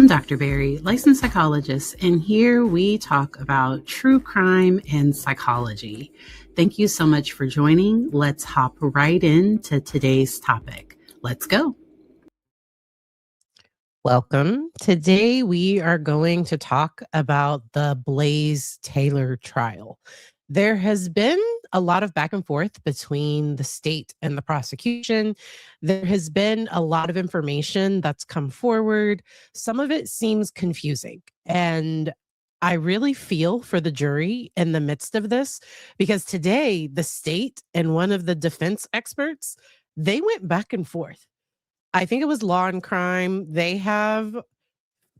I'm Dr. Barry, licensed psychologist, and here we talk about true crime and psychology. Thank you so much for joining. Let's hop right into today's topic. Let's go. Welcome. Today we are going to talk about the Blaise Taylor trial. There has been a lot of back and forth between the state and the prosecution. There has been a lot of information that's come forward. Some of it seems confusing. And I really feel for the jury in the midst of this because today the state and one of the defense experts, they went back and forth. I think it was Law and Crime. They have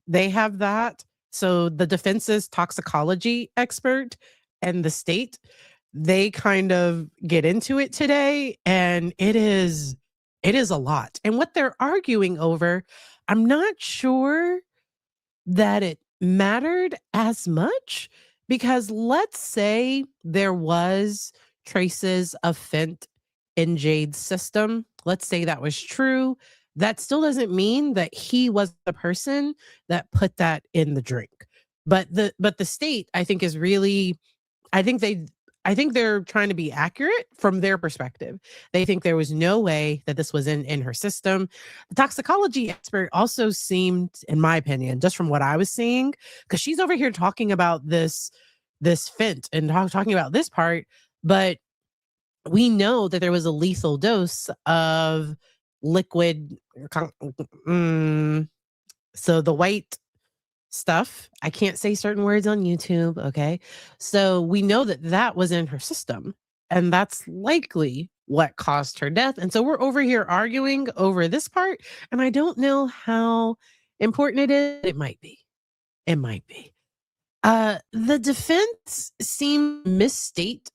that. So the defense's toxicology expert and the state, they kind of get into it today, and it is a lot. And what they're arguing over, I'm not sure that it mattered as much because let's say there was traces of fent in Jade's system. Let's say that was true. That still doesn't mean that he was the person that put that in the drink. But the state, I think, is really, I think they're trying to be accurate from their perspective. They think there was no way that this was in her system. The toxicology expert also seemed, in my opinion, just from what I was seeing, because she's over here talking about this fent and talking about this part, but we know that there was a lethal dose of liquid. So the white stuff, I can't say certain words on YouTube. Okay. So we know that that was in her system, and that's likely what caused her death. And so we're over here arguing over this part. And I don't know how important it is. It might be. It might be. The defense seemed to misstate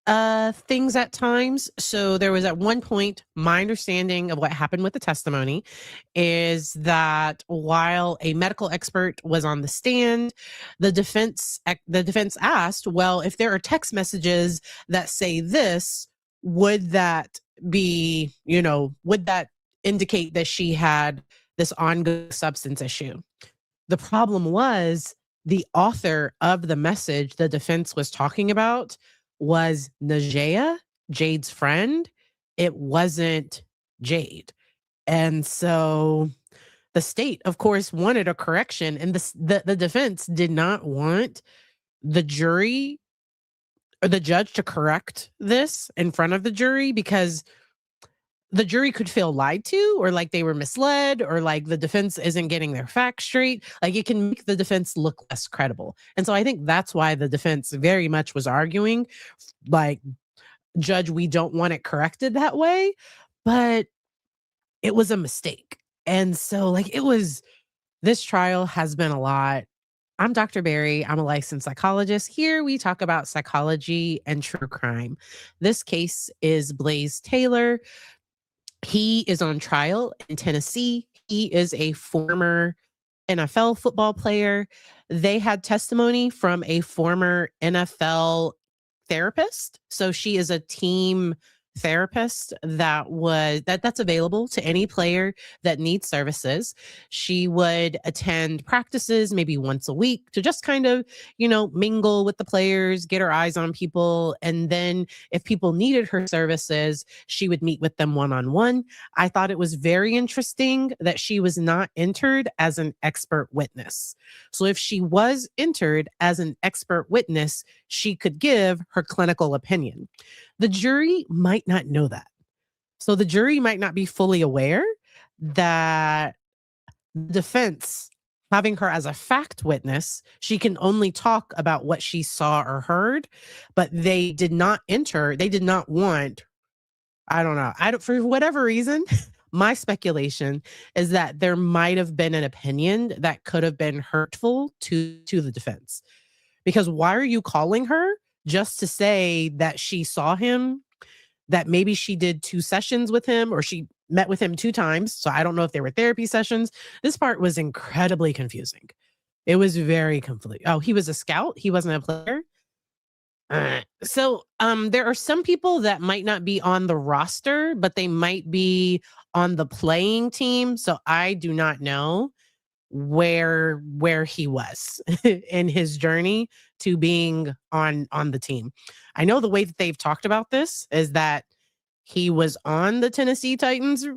things at times. So there was at one point, my understanding of what happened with the testimony is that while a medical expert was on the stand, the defense asked, well, if there are text messages that say this, would that be, would that indicate that she had this ongoing substance issue? The problem was the author of the message the defense was talking about was Najea, Jade's friend. It wasn't Jade. And so the state, of course, wanted a correction, and the defense did not want the jury or the judge to correct this in front of the jury because the jury could feel lied to, or like they were misled, or like the defense isn't getting their facts straight. Like it can make the defense look less credible. And so I think that's why the defense very much was arguing, like, judge, we don't want it corrected that way. But it was a mistake. And so this trial has been a lot. I'm Dr. Barry. I'm a licensed psychologist. Here we talk about psychology and true crime. This case is Blaise Taylor. He is on trial in Tennessee. He is a former NFL football player. They had testimony from a former NFL therapist. So she is a team therapist that's available to any player that needs services. She would attend practices maybe once a week to just kind of, mingle with the players, get her eyes on people. And then if people needed her services, she would meet with them one-on-one. I thought it was very interesting that she was not entered as an expert witness. So if she was entered as an expert witness, she could give her clinical opinion. The jury might not know that. So the jury might not be fully aware that the defense, having her as a fact witness, she can only talk about what she saw or heard, but they did not want, I don't know, for whatever reason, my speculation is that there might have been an opinion that could have been hurtful to the defense. Because why are you calling her just to say that she saw him, that maybe she did 2 sessions with him, or she met with him 2 times? So I don't know if there were therapy sessions. This part was incredibly confusing. It was very confusing. Oh, he was a scout? He wasn't a player? So there are some people that might not be on the roster, but they might be on the playing team. So I do not know where he was in his journey to being on the team. I know the way that they've talked about this is that he was on the Tennessee Titans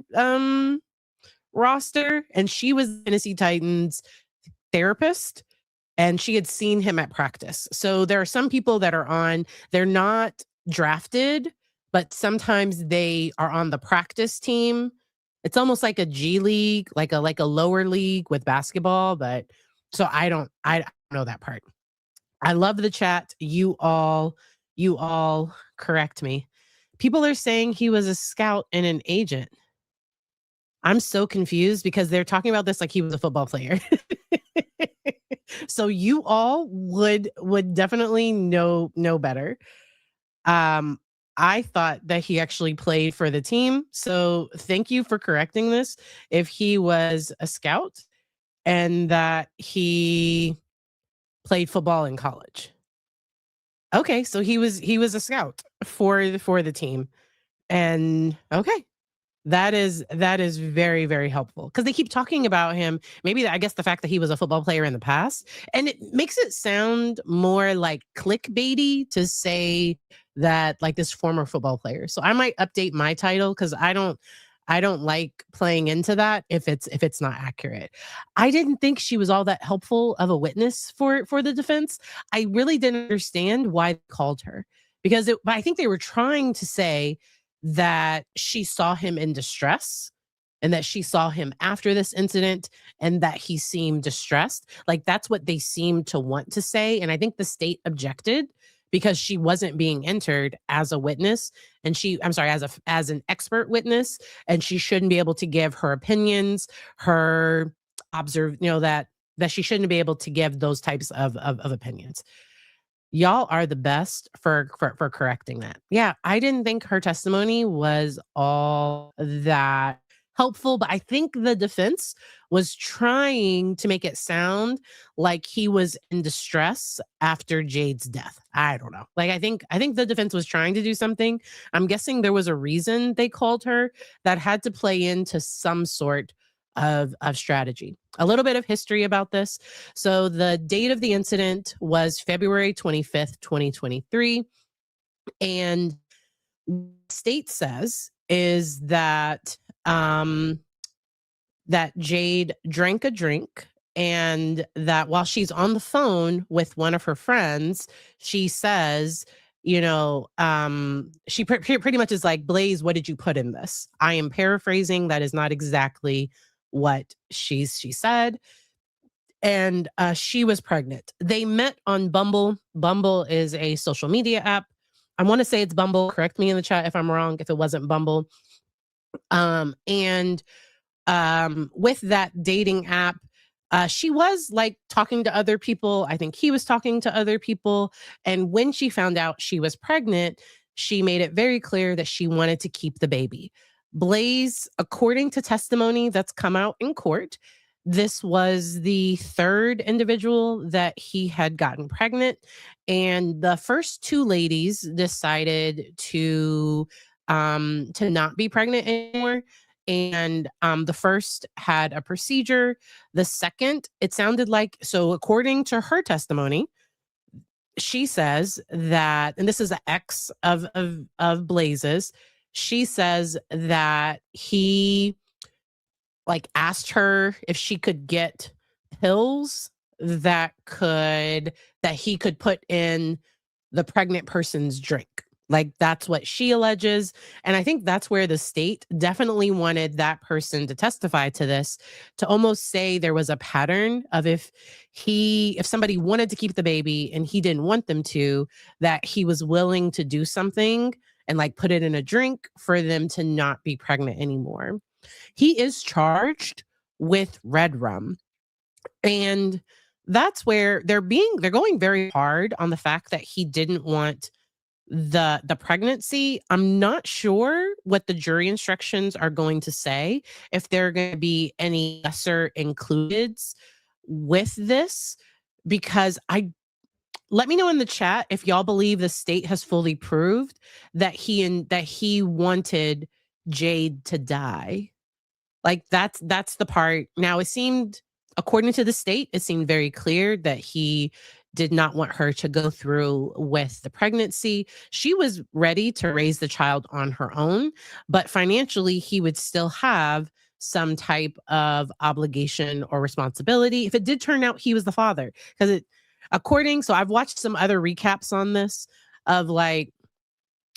roster, and she was Tennessee Titans therapist, and she had seen him at practice. So there are some people that are on, they're not drafted, but sometimes they are on the practice team. It's almost like a G League, like a lower league with basketball, but so I don't know that part. I love the chat. You all correct me. People are saying he was a scout and an agent. I'm so confused because they're talking about this like he was a football player. So you all would definitely know better. Um, I thought that he actually played for the team. So thank you for correcting this. If he was a scout and that he played football in college. Okay, so he was a scout for the team. And okay, that is very, very helpful because they keep talking about him. Maybe I guess the fact that he was a football player in the past, and it makes it sound more like clickbaity to say that like this former football player. So I might update my title because I don't like playing into that if it's not accurate. I didn't think she was all that helpful of a witness for the defense. I really didn't understand why they called her because I think they were trying to say that she saw him in distress and that she saw him after this incident and that he seemed distressed. Like that's what they seemed to want to say. And I think the state objected because she wasn't being entered as a witness and I'm sorry, as an expert witness, and she shouldn't be able to give her opinions, her that she shouldn't be able to give those types of opinions. Y'all are the best for correcting that. Yeah, I didn't think her testimony was all that helpful, but I think the defense was trying to make it sound like he was in distress after Jade's death. I don't know. Like I think the defense was trying to do something. I'm guessing there was a reason they called her that had to play into some sort of strategy. A little bit of history about this. So the date of the incident was February 25th, 2023. And state says is that Jade drank a drink and that while she's on the phone with one of her friends, she says, she pretty much is like, Blaise, what did you put in this? I am paraphrasing. That is not exactly what she said. And she was pregnant. They met on Bumble. Bumble is a social media app. I want to say it's Bumble. Correct me in the chat if I'm wrong, if it wasn't Bumble. And with that dating app, she was like talking to other people. I think he was talking to other people. And when she found out she was pregnant, she made it very clear that she wanted to keep the baby. Blaise, according to testimony that's come out in court, this was the third individual that he had gotten pregnant. And the first two ladies decided to not be pregnant anymore. And the first had a procedure. The second, it sounded like, so according to her testimony, she says that, and this is an ex of Blaise's, she says that he like asked her if she could get pills that he could put in the pregnant person's drink. Like that's what she alleges. And I think that's where the state definitely wanted that person to testify to this, to almost say there was a pattern of if somebody wanted to keep the baby and he didn't want them to, that he was willing to do something and like put it in a drink for them to not be pregnant anymore. He is charged with red rum. And that's where they're going very hard on the fact that he didn't want the pregnancy. I'm not sure what the jury instructions are going to say, if there are going to be any lesser includeds with this, because let me know in the chat if y'all believe the state has fully proved that he wanted Jade to die. Like that's the part. Now it seemed according to the state, it seemed very clear that he did not want her to go through with the pregnancy. She was ready to raise the child on her own, but financially, he would still have some type of obligation or responsibility if it did turn out he was the father. Because so I've watched some other recaps on this of like,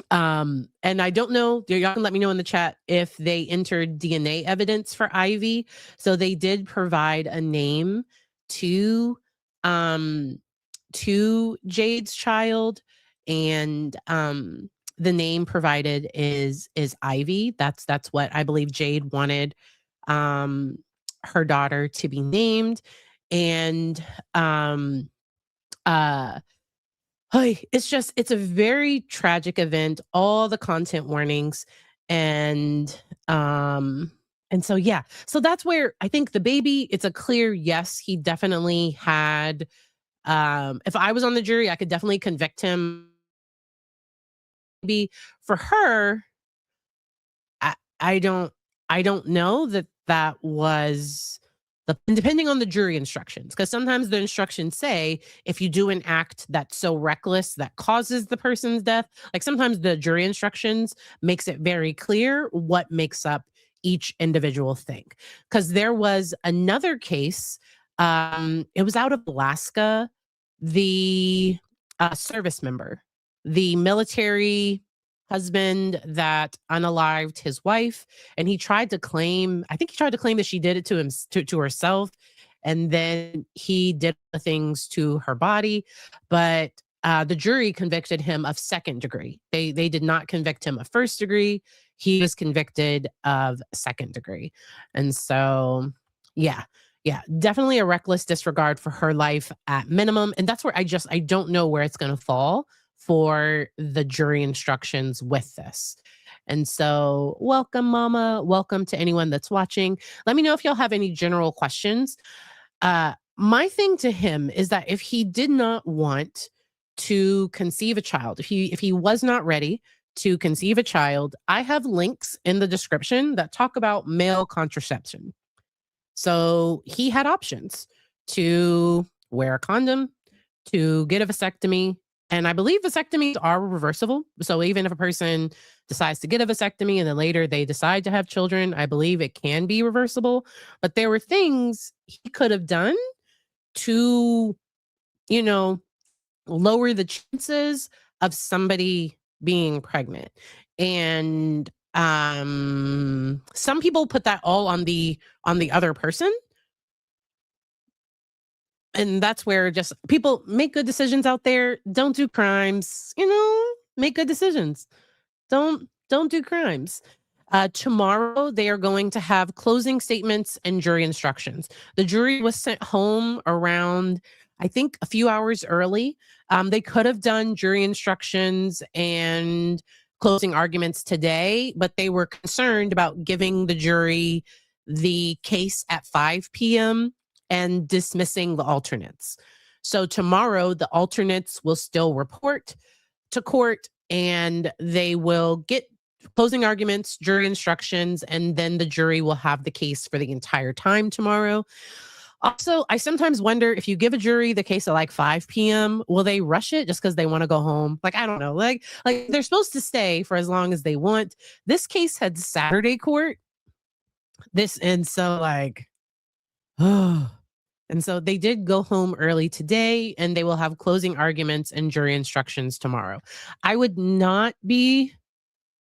and I don't know, y'all can let me know in the chat if they entered DNA evidence for Ivy. So they did provide a name to um to Jade's child, and the name provided is Ivy. That's what I believe Jade wanted um her daughter to be named. And uh it's a very tragic event, all the content warnings, and um so yeah. So that's where I think the baby, it's a clear yes, he definitely had if I was on the jury, I could definitely convict him. Maybe for her, I, I don't I don't know that was and depending on the jury instructions, because sometimes the instructions say if you do an act that's so reckless that causes the person's death, like sometimes the jury instructions makes it very clear what makes up each individual thing. Because there was another case, it was out of Alaska, the service member, the military husband that unalived his wife, and he tried to claim, I think he tried to claim that she did it to him, to herself, and then he did the things to her body. But the jury convicted him of second degree. They did not convict him of first degree. He was convicted of second degree. And so yeah, definitely a reckless disregard for her life at minimum. And that's where I don't know where it's going to fall for the jury instructions with this. And so, welcome, Mama. Welcome to anyone that's watching. Let me know if y'all have any general questions. My thing to him is that if he did not want to conceive a child, if he was not ready to conceive a child, I have links in the description that talk about male contraception. So he had options to wear a condom, to get a vasectomy, and I believe vasectomies are reversible. So even if a person decides to get a vasectomy and then later they decide to have children, I believe it can be reversible. But there were things he could have done to, you know, lower the chances of somebody being pregnant. And some people put that all on the other person. And that's where just people make good decisions out there. Don't do crimes, make good decisions. Don't do crimes. Tomorrow, they are going to have closing statements and jury instructions. The jury was sent home around, I think, a few hours early. They could have done jury instructions and closing arguments today, but they were concerned about giving the jury the case at 5 p.m. and dismissing the alternates. So tomorrow, the alternates will still report to court, and they will get closing arguments, jury instructions, and then the jury will have the case for the entire time tomorrow. Also, I sometimes wonder if you give a jury the case at like 5 p.m., will they rush it just because they want to go home? Like, I don't know. Like they're supposed to stay for as long as they want. This case had Saturday court. And so they did go home early today, and they will have closing arguments and jury instructions tomorrow. I would not be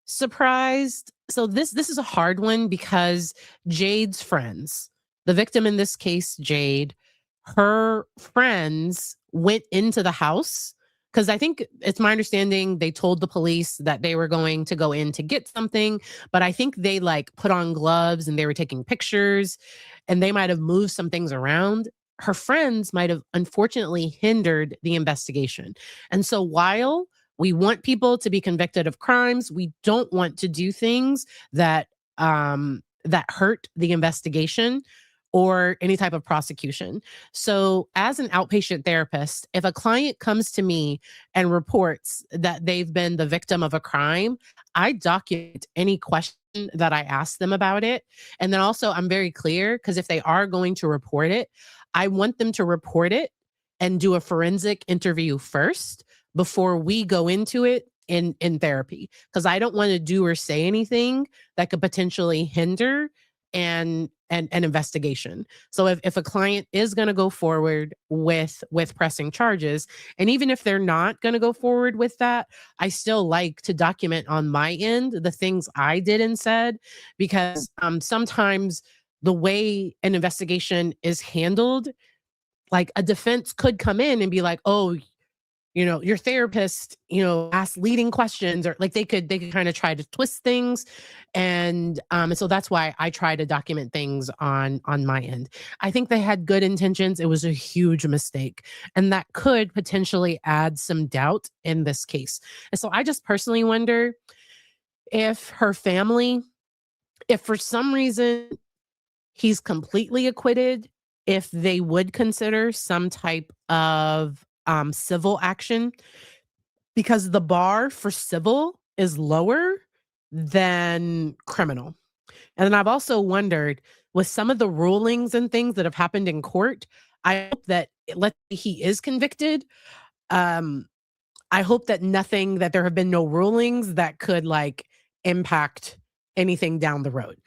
surprised. So this is a hard one because Jade's friends, the victim in this case, Jade, her friends went into the house because I think it's my understanding they told the police that they were going to go in to get something, but I think they like put on gloves and they were taking pictures, and they might have moved some things around. Her friends might have unfortunately hindered the investigation. And so while we want people to be convicted of crimes, we don't want to do things that hurt the investigation. or any type of prosecution. So, as an outpatient therapist, if a client comes to me and reports that they've been the victim of a crime, I document any question that I ask them about it. And then also, I'm very clear because if they are going to report it, I want them to report it and do a forensic interview first before we go into it in therapy, because I don't want to do or say anything that could potentially hinder and an investigation. So if a client is going to go forward with pressing charges, and even if they're not going to go forward with that, I still like to document on my end the things I did and said, because sometimes the way an investigation is handled, like a defense could come in and be like, oh, your therapist, ask leading questions, or like they could kind of try to twist things. And so that's why I try to document things on my end. I think they had good intentions. It was a huge mistake. And that could potentially add some doubt in this case. And so I just personally wonder if her family, if for some reason he's completely acquitted, if they would consider some type of civil action, because the bar for civil is lower than criminal. And then I've also wondered, with some of the rulings and things that have happened in court, I hope that, let's say he is convicted, um, I hope that there have been no rulings that could like impact anything down the road.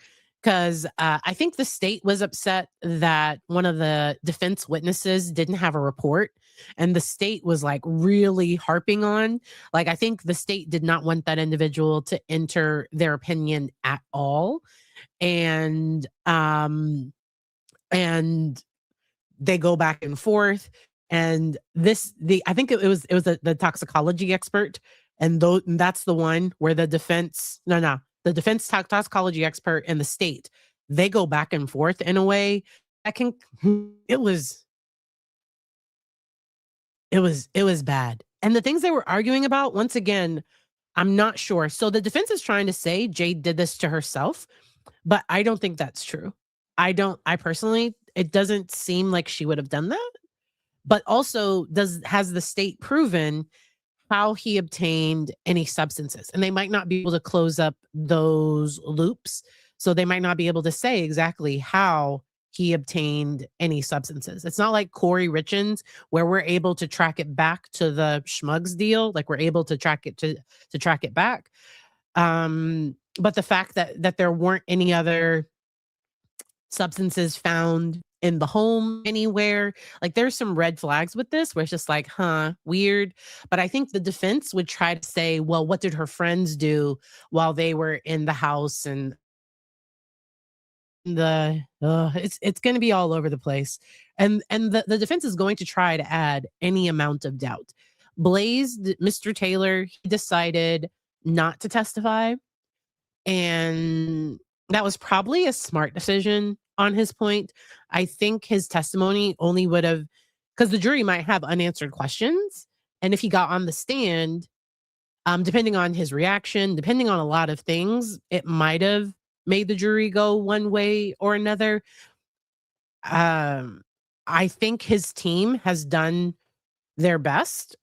Because I think the state was upset that one of the defense witnesses didn't have a report. And the state was like really harping on, like, I think the state did not want that individual to enter their opinion at all. And they go back and forth. And I think it was the toxicology expert, and that's the one where the defense, no, the defense toxicology expert and the state, they go back and forth in a way that can it was it was bad. And the things they were arguing about, once again, I'm not sure. So the defense is trying to say Jade did this to herself, but I don't think that's true. I personally, it doesn't seem like she would have done that. But also, has the state proven how he obtained any substances? And they might not be able to close up those loops. So they might not be able to say exactly how he obtained any substances. It's not like Corey Richins, where we're able to track it back to the Schmugs deal. Like, we're able to track it to track it back. But the fact that there weren't any other substances found in the home anywhere, like, there's some red flags with this where it's just like, huh, weird. But I think the defense would try to say, well, what did her friends do while they were in the house? And it's going to be all over the place. And the defense is going to try to add any amount of doubt. Blaise, Mr. Taylor, he decided not to testify, and that was probably a smart decision on his point. I think his testimony only would have, because the jury might have unanswered questions. And if he got on the stand, depending on his reaction, depending on a lot of things, it might have made the jury go one way or another. I think his team has done their best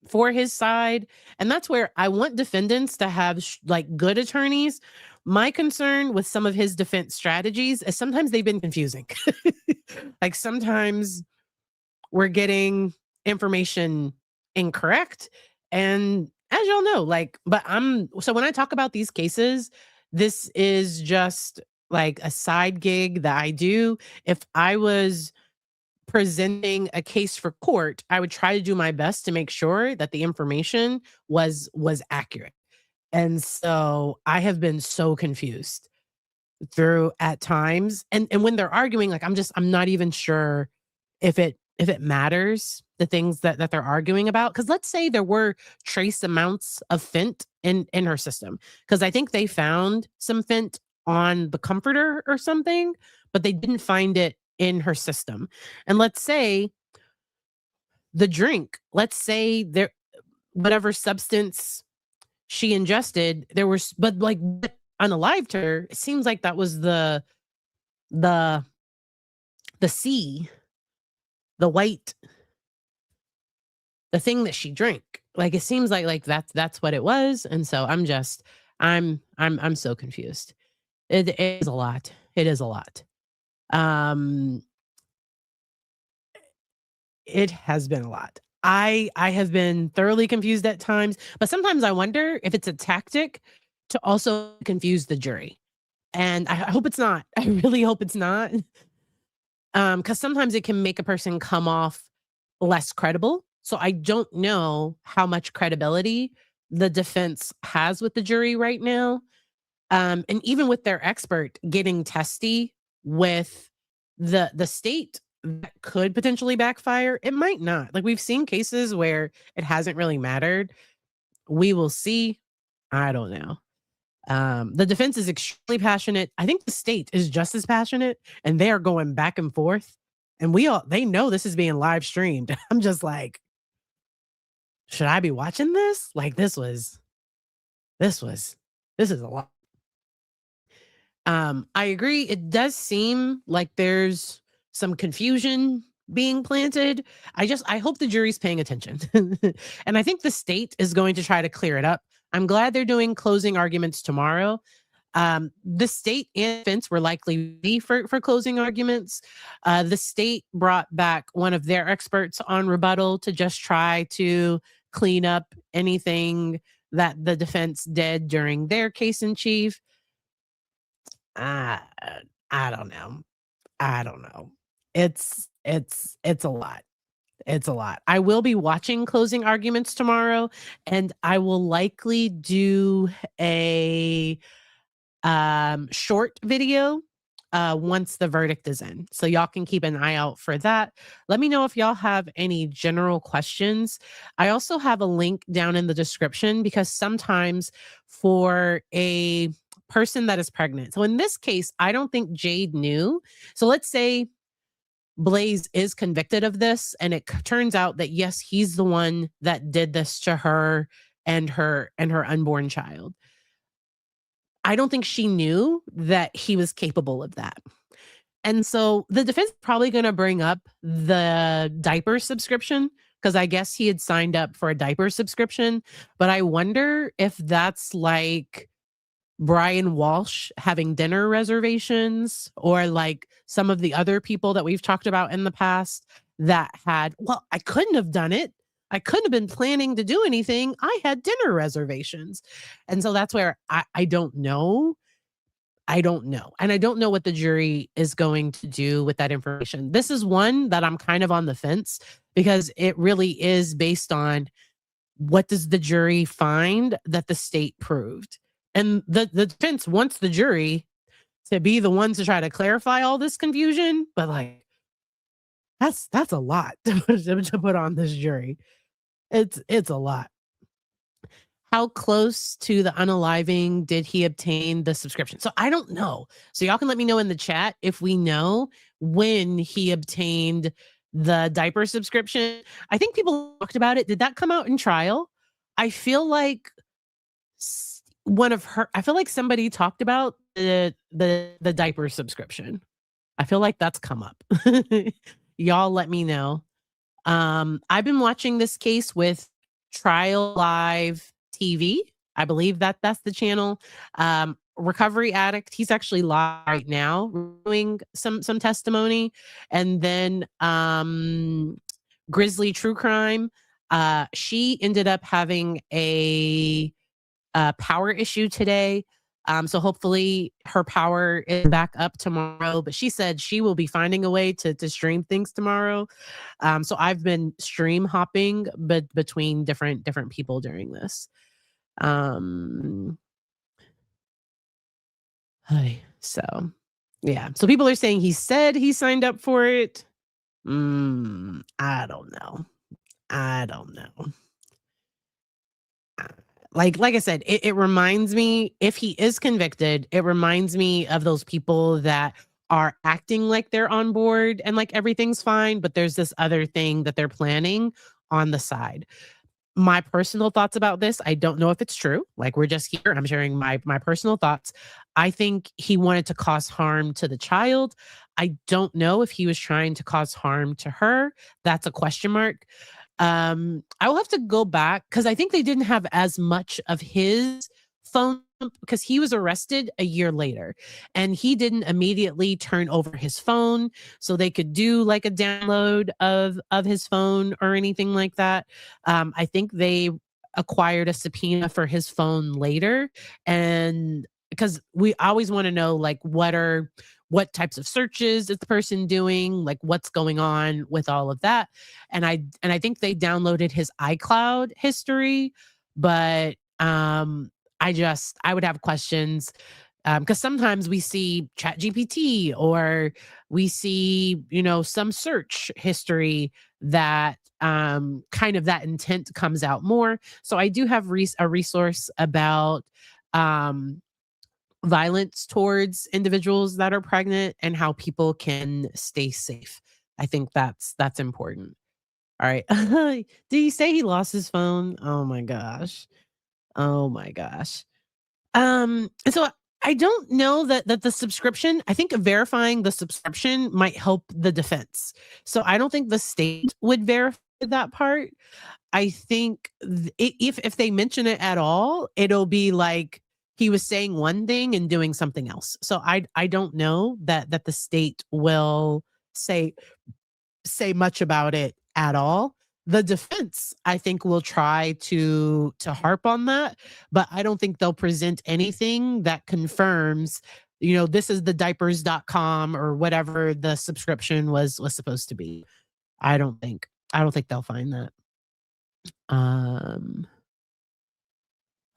for his side. And that's where I want defendants to have like good attorneys. My concern with some of his defense strategies is sometimes they've been confusing. Like, sometimes we're getting information incorrect. And as y'all know, so when I talk about these cases, this is just like a side gig that I do. If I was presenting a case for court, I would try to do my best to make sure that the information was accurate. And so I have been so confused through at times. And when they're arguing, like, I'm not even sure if it matters, the things that they're arguing about. Because let's say there were trace amounts of fent in her system. Because I think they found some fent on the comforter or something, but they didn't find it in her system. And let's say the drink, let's say there, whatever substance she ingested, there was, but like unalived her, it seems like that was the the sea, the white, the thing that she drank. Like it seems like that's what it was. And so I'm so confused. It is a lot. It is a lot. Um it has been a lot. I have been thoroughly confused at times, but sometimes I wonder if it's a tactic to also confuse the jury. And I hope it's not. I really hope it's not. Because sometimes it can make a person come off less credible. So I don't know how much credibility the defense has with the jury right now. And even with their expert getting testy with the state, that could potentially backfire. It might not. Like we've seen cases where it hasn't really mattered. We will see. I don't know. The defense is extremely passionate. I think the state is just as passionate, and they are going back and forth. And they know this is being live streamed. I'm just like, should I be watching this? Like this is a lot. I agree. It does seem like there's some confusion being planted. I hope the jury's paying attention. And I think the state is going to try to clear it up. I'm glad they're doing closing arguments tomorrow. The state and defense were likely ready for closing arguments. The state brought back one of their experts on rebuttal to just try to clean up anything that the defense did during their case in chief. I I don't know. I don't know. It's a lot. It's a lot. I will be watching closing arguments tomorrow, and I will likely do a short video once the verdict is in. So y'all can keep an eye out for that. Let me know if y'all have any general questions. I also have a link down in the description because sometimes for a person that is pregnant. So in this case, I don't think Jade knew. So let's say Blaise is convicted of this and it turns out that yes, he's the one that did this to her and her unborn child. I don't think she knew that he was capable of that. And so the defense is probably going to bring up the diaper subscription because I guess he had signed up for a diaper subscription. But I wonder if that's like Brian Walsh having dinner reservations or like some of the other people that we've talked about in the past that had, well, I couldn't have done it. I couldn't have been planning to do anything. I had dinner reservations. And so that's where I don't know. I don't know. And I don't know what the jury is going to do with that information. This is one that I'm kind of on the fence because it really is based on what does the jury find that the state proved. And the defense wants the jury to be the ones to try to clarify all this confusion, but like that's a lot to put on this jury. It's a lot. How close to the unaliving did he obtain the subscription? So I don't know. So y'all can let me know in the chat if we know when he obtained the diaper subscription. I think people talked about it. Did that come out in trial? I feel like I feel like somebody talked about the diaper subscription. I feel like that's come up. Y'all let me know. I've been watching this case with Trial Live TV. I believe that's the channel. Recovery Addict. He's actually live right now doing some testimony. And then Grizzly True Crime. She ended up having a power issue today. So hopefully her power is back up tomorrow. But she said she will be finding a way to stream things tomorrow. So I've been stream hopping between different people during this. So yeah. So people are saying he said he signed up for it. I don't know. Like I said, it reminds me, if he is convicted, it reminds me of those people that are acting like they're on board and like everything's fine, but there's this other thing that they're planning on the side. My personal thoughts about this, I don't know if it's true. Like we're just here. I'm sharing my personal thoughts. I think he wanted to cause harm to the child. I don't know if he was trying to cause harm to her. That's a question mark. I will have to go back because I think they didn't have as much of his phone because he was arrested a year later and he didn't immediately turn over his phone so they could do like a download of his phone or anything like that. I think they acquired a subpoena for his phone later, and because we always want to know like what types of searches is the person doing, like what's going on with all of that. And I think they downloaded his iCloud history, but I would have questions because sometimes we see chat gpt or we see some search history that kind of that intent comes out more. So I do have a resource about um violence towards individuals that are pregnant and how people can stay safe. I think that's important. All right. Did he say he lost his phone? Oh my gosh. Oh my gosh. And so I don't know that the subscription, I think verifying the subscription might help the defense. So I don't think the state would verify that part. I think if they mention it at all, it'll be like he was saying one thing and doing something else. So I don't know that the state will say much about it at all. The defense, I think, will try to harp on that, but I don't think they'll present anything that confirms, this is the diapers.com or whatever the subscription was supposed to be. I don't think they'll find that.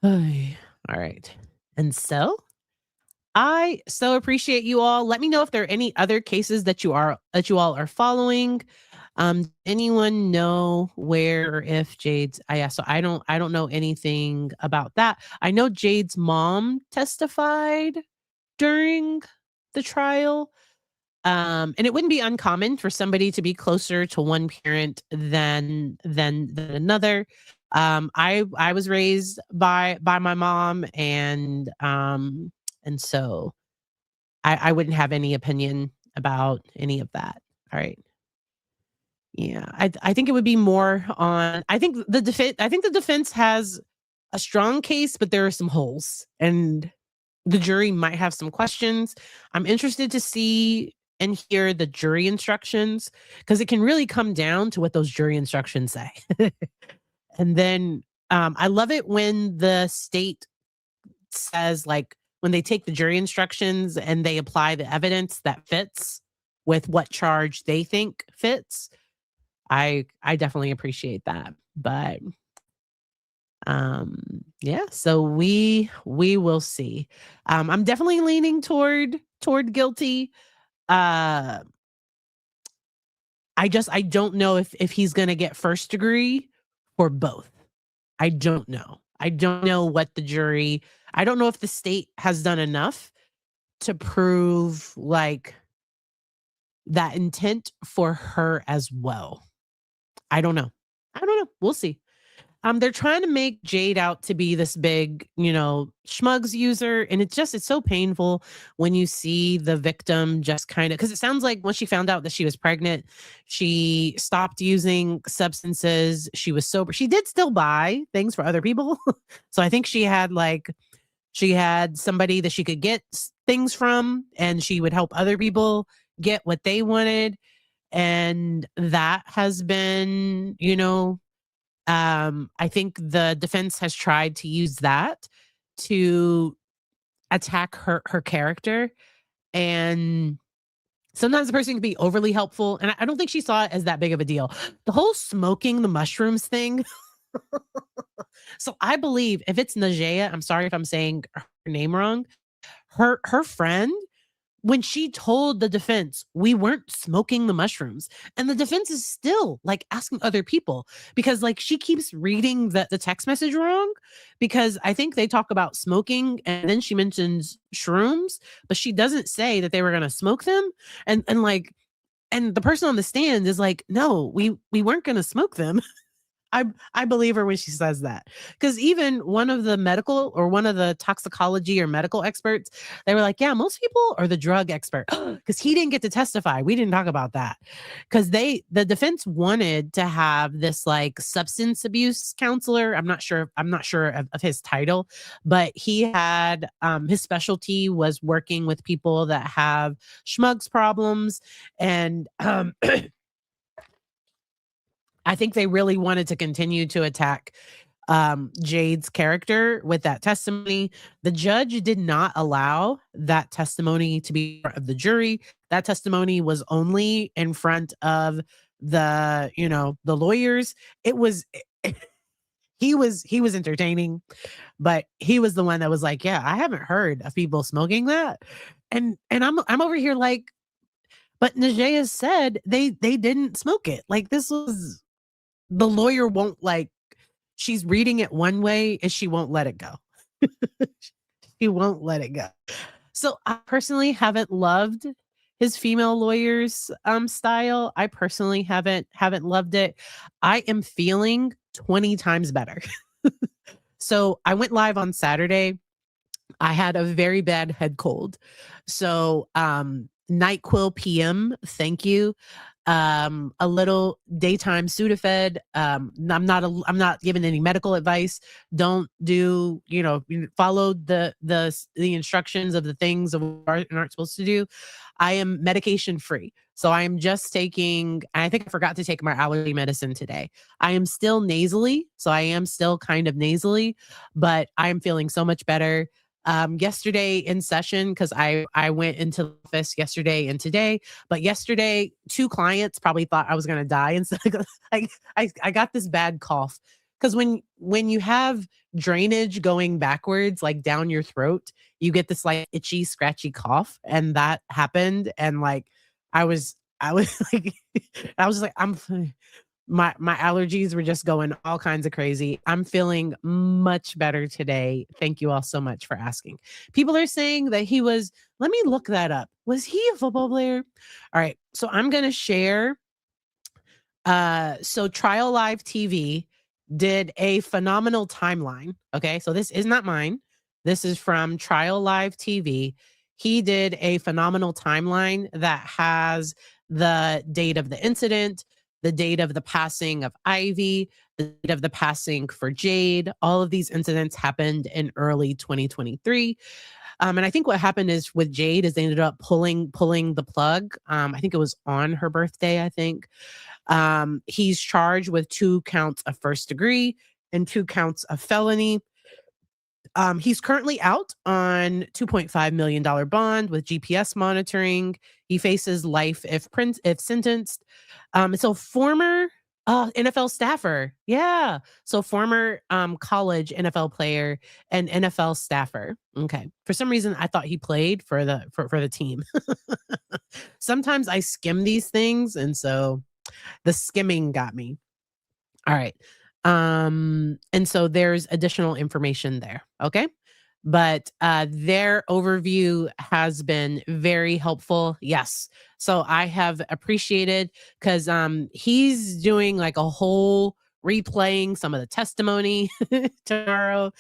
Ay, all right. And so I so appreciate you all. Let me know if there are any other cases that you all are following. Anyone know where or if Jade's so I don't know anything about that. I know Jade's mom testified during the trial. And it wouldn't be uncommon for somebody to be closer to one parent than another. I was raised by my mom, and so I wouldn't have any opinion about any of that. All right. Yeah, I think it would be more on. I think the defense has a strong case, but there are some holes, and the jury might have some questions. I'm interested to see and hear the jury instructions because it can really come down to what those jury instructions say. And then I love it when the state says, like, when they take the jury instructions and they apply the evidence that fits with what charge they think fits. I definitely appreciate that. But yeah, so we will see. I'm definitely leaning toward guilty. I don't know if he's gonna get first degree or both. I don't know. I don't know what the jury. I don't know if the state has done enough to prove like that intent for her as well. I don't know. We'll see. They're trying to make Jade out to be this big, schmugs user. And it's so painful when you see the victim just kind of, because it sounds like when she found out that she was pregnant, she stopped using substances. She was sober. She did still buy things for other people. So I think she had somebody that she could get things from, and she would help other people get what they wanted. And that has been, I think the defense has tried to use that to attack her character. And sometimes the person can be overly helpful. And I don't think she saw it as that big of a deal. The whole smoking the mushrooms thing. So I believe if it's Najee, I'm sorry if I'm saying her name wrong, her friend, when she told the defense, we weren't smoking the mushrooms. And the defense is still like asking other people because like she keeps reading the text message wrong, because I think they talk about smoking and then she mentions shrooms, but she doesn't say that they were going to smoke them. And the person on the stand is like, no, we weren't going to smoke them. I believe her when she says that. Because even one of the toxicology or medical experts, they were like, yeah, most people are the drug expert. Because he didn't get to testify. We didn't talk about that. Because the defense wanted to have this like substance abuse counselor. I'm not sure of his title, but he had his specialty was working with people that have schmugs problems. And I think they really wanted to continue to attack Jade's character with that testimony. The judge did not allow that testimony to be part of the jury. That testimony was only in front of the lawyers. It was he was entertaining, but he was the one that was like, yeah, I haven't heard of people smoking that. And I'm over here like, but Najee said they didn't smoke it. Like this was the lawyer won't like she's reading it one way and she won't let it go. She won't let it go. So I personally haven't loved his female lawyers style. I personally haven't loved it. I am feeling 20 times better. So I went live on Saturday. I had a very bad head cold. So NyQuil PM, thank you. A little daytime Sudafed. I'm not giving any medical advice. Don't follow the instructions of the things that we aren't supposed to do. I am medication free. So I am just taking, I think I forgot to take my allergy medicine today. I am still nasally. So I am still kind of nasally, but I am feeling so much better. Yesterday in session, because I went into the office yesterday and today, but yesterday 2 clients probably thought I was gonna die, and so I got this bad cough. Because when you have drainage going backwards, like down your throat, you get this like itchy, scratchy cough, and that happened. And like I was like, I was like, my allergies were just going all kinds of crazy. I'm feeling much better today. Thank you all so much for asking. People are saying that he was, let me look that up. Was he a football player? All right. So I'm going to share. So Trial Live TV did a phenomenal timeline. Okay. So this is not mine. This is from Trial Live TV. He did a phenomenal timeline that has the date of the incident, the date of the passing of Ivy, the date of the passing for Jade. All of these incidents happened in early 2023. And I think what happened is with Jade is they ended up pulling the plug. I think it was on her birthday, I think. He's charged with 2 counts of first degree and 2 counts of felony. He's currently out on $2.5 million bond with GPS monitoring. He faces life if sentenced. So former NFL staffer. Yeah. So former college NFL player and NFL staffer. Okay. For some reason, I thought he played for the team. Sometimes I skim these things, and so the skimming got me. All right. And so there's additional information there. Okay. But their overview has been very helpful. Yes. So I have appreciated because he's doing like a whole replaying some of the testimony tomorrow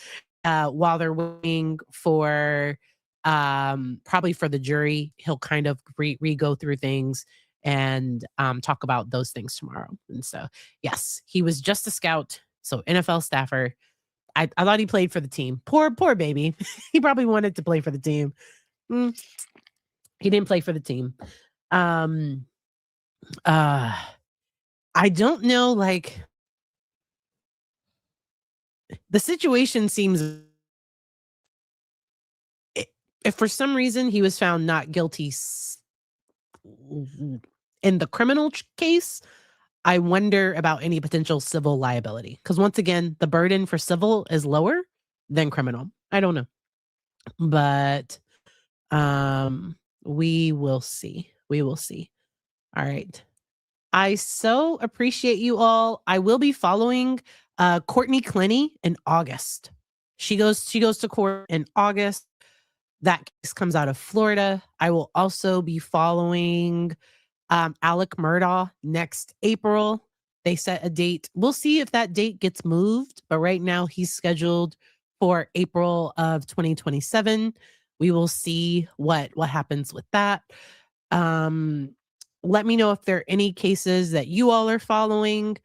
while they're waiting for probably for the jury. He'll kind of re-go through things and talk about those things tomorrow. And so, yes, he was just a scout. So NFL staffer. I thought he played for the team. Poor baby. He probably wanted to play for the team. He didn't play for the team. I don't know, like the situation seems if for some reason he was found not guilty in the criminal case, I wonder about any potential civil liability. Because once again, the burden for civil is lower than criminal. I don't know. But we will see. We will see. All right. I so appreciate you all. I will be following Courtney Clenny in August. She goes to court in August. That case comes out of Florida. I will also be following Alec Murdaugh next April. They set a date. We'll see if that date gets moved, but right now he's scheduled for April of 2027. We will see what happens with that. Let me know if there are any cases that you all are following.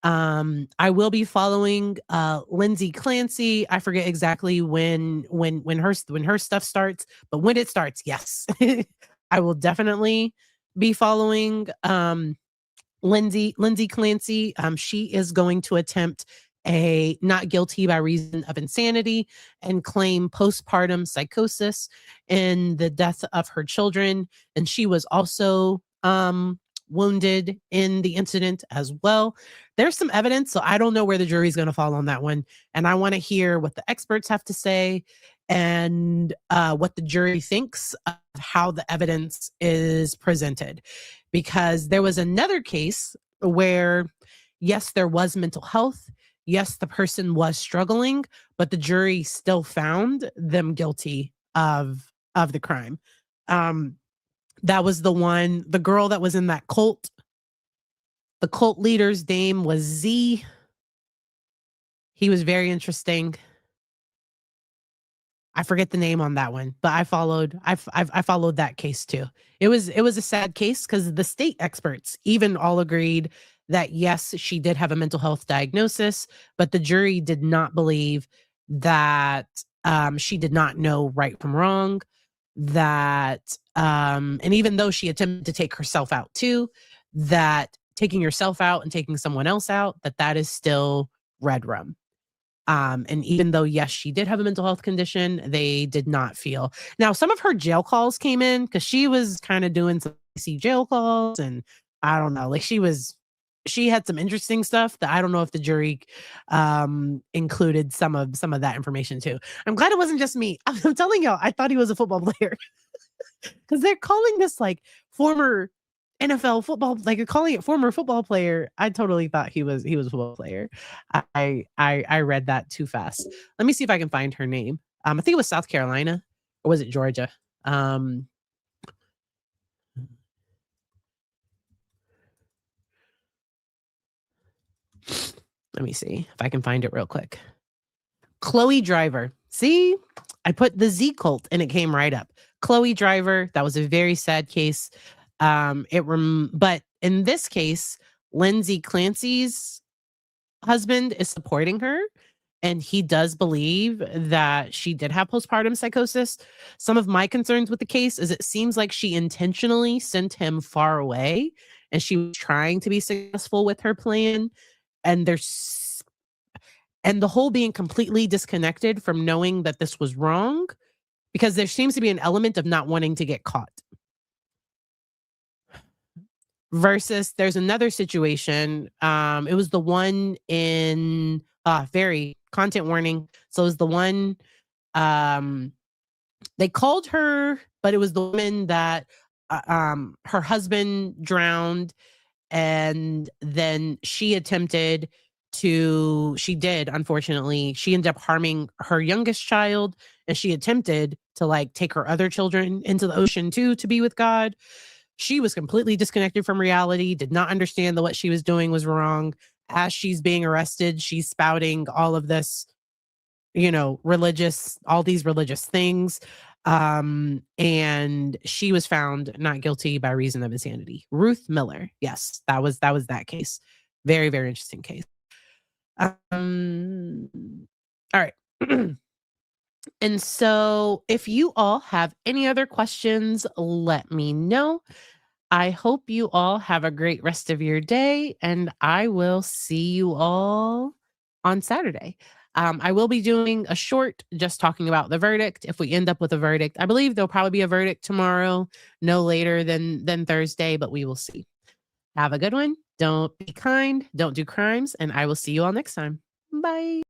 I will be following Lindsay Clancy. I forget exactly when her stuff starts, but when it starts, yes. I will definitely be following Lindsay Clancy. She is going to attempt a not guilty by reason of insanity and claim postpartum psychosis in the death of her children. And she was also wounded in the incident as well. There's some evidence, so I don't know where the jury's going to fall on that one. And I want to hear what the experts have to say and what the jury thinks of how the evidence is presented. Because there was another case where, yes, there was mental health. Yes, the person was struggling, but the jury still found them guilty of the crime. That was the girl that was in that cult. The cult leader's name was Z. He was very interesting. I forget the name on that one, but I followed that case too. It was a sad case because the state experts even all agreed that yes, she did have a mental health diagnosis, but the jury did not believe that she did not know right from wrong. That and even though she attempted to take herself out too, that taking yourself out and taking someone else out, that is still red rum. And even though, yes, she did have a mental health condition, they did not feel. Now, some of her jail calls came in because she was kind of doing some jail calls, and I don't know, like she had some interesting stuff that I don't know if the jury included some of that information too. I'm glad it wasn't just me. I'm telling y'all, I thought he was a football player because they're calling this like former NFL football, like you're calling it former football player. I totally thought he was a football player. I read that too fast. Let me see if I can find her name. I think it was South Carolina, or was it Georgia? Let me see if I can find it real quick. Chloe Driver. See, I put the Z cult and it came right up. Chloe Driver. That was a very sad case. But in this case, Lindsay Clancy's husband is supporting her, and he does believe that she did have postpartum psychosis. Some of my concerns with the case is it seems like she intentionally sent him far away, and she was trying to be successful with her plan. And the whole being completely disconnected from knowing that this was wrong, because there seems to be an element of not wanting to get caught. Versus there's another situation. It was the one in very content warning. So it was the one they called her, but it was the woman that her husband drowned, and then she did, unfortunately, she ended up harming her youngest child, and she attempted to like take her other children into the ocean too to be with God. She was completely disconnected from reality, did not understand that what she was doing was wrong. As she's being arrested, she's spouting all of this, all these religious things. And she was found not guilty by reason of insanity. Ruth Miller. Yes, that was that case. Very, very interesting case. All right. And so if you all have any other questions, let me know. I hope you all have a great rest of your day, and I will see you all on Saturday. I will be doing a short just talking about the verdict. If we end up with a verdict, I believe there'll probably be a verdict tomorrow, no later than Thursday, but we will see. Have a good one. Don't be kind, don't do crimes, and I will see you all next time. Bye.